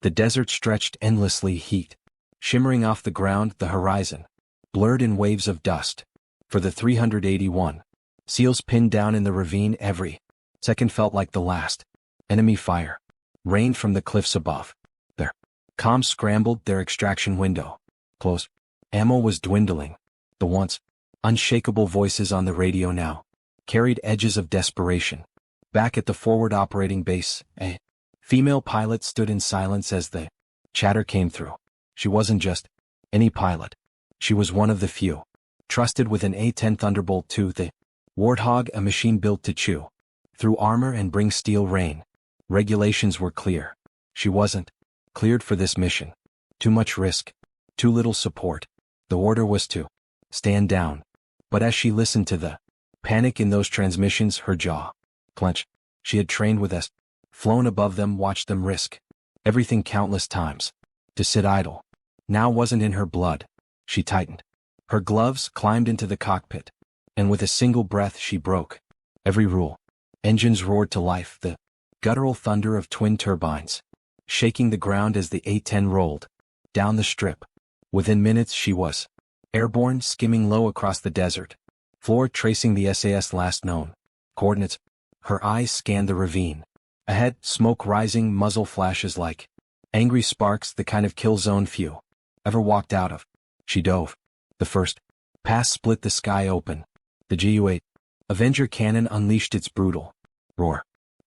The desert stretched endlessly, heat shimmering off the ground, the horizon blurred in waves of dust. For the 381 SEALs pinned down in the ravine, every second felt like the last. Enemy fire rained from the cliffs above. Their comms scrambled, their extraction window closed. Ammo was dwindling. The once unshakable voices on the radio now carried edges of desperation. Back at the forward operating base, a female pilot stood in silence as the chatter came through. She wasn't just any pilot. She was one of the few trusted with an A-10 Thunderbolt II, the Warthog, a machine built to chew through armor and bring steel rain. Regulations were clear. She wasn't cleared for this mission. Too much risk, too little support. The order was to stand down. But as she listened to the panic in those transmissions, her jaw clenched. She had trained with us, flown above them, watched them risk everything countless times. To sit idle now wasn't in her blood. She tightened her gloves, climbed into the cockpit, and with a single breath she broke every rule. Engines roared to life, the guttural thunder of twin turbines shaking the ground as the A-10 rolled down the strip. Within minutes she was airborne, skimming low across the desert floor, tracing the SAS' last known coordinates. Her eyes scanned the ravine. Ahead, smoke rising, muzzle flashes like angry sparks, the kind of kill zone few ever walked out of. She dove. The first pass split the sky open. The Gu-8 Avenger cannon unleashed its brutal roar.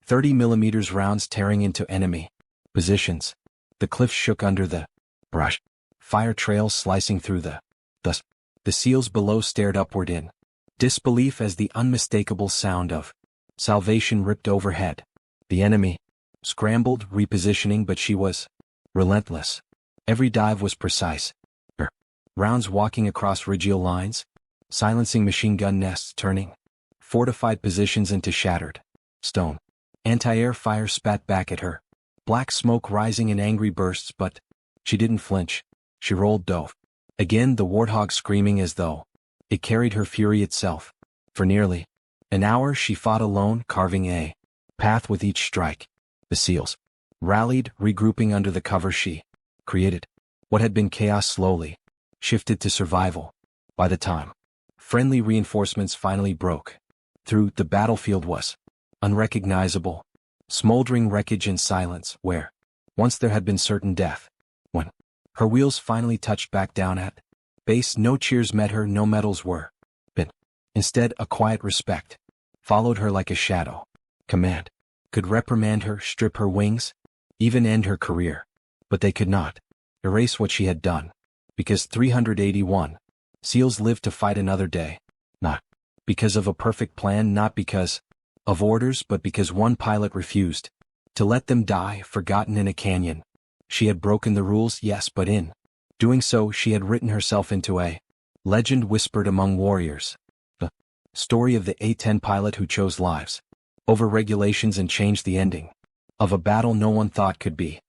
30mm rounds tearing into enemy positions. The cliffs shook under the brush. Fire trails slicing through the dust. The SEALs below stared upward in disbelief as the unmistakable sound of salvation ripped overhead. The enemy scrambled, repositioning, but she was relentless. Every dive was precise. Her rounds walking across radial lines, silencing machine gun nests, turning fortified positions into shattered stone. Anti-air fire spat back at her, black smoke rising in angry bursts, but she didn't flinch. She rolled, dove. Again, the Warthog screaming as though it carried her fury itself. For nearly an hour she fought alone, carving a path with each strike. The SEALs rallied, regrouping under the cover she created. What had been chaos slowly shifted to survival. By the time friendly reinforcements finally broke through, the battlefield was unrecognizable, smoldering wreckage and silence where once there had been certain death. When her wheels finally touched back down at base, no cheers met her, no medals were been. Instead, a quiet respect followed her like a shadow. Command could reprimand her, strip her wings, even end her career. But they could not erase what she had done. Because 381 SEALs lived to fight another day. Not because of a perfect plan, not because of orders, but because one pilot refused to let them die, forgotten in a canyon. She had broken the rules, yes, but in doing so she had written herself into a legend whispered among warriors. The story of the A-10 pilot who chose lives over regulations and changed the ending of a battle no one thought could be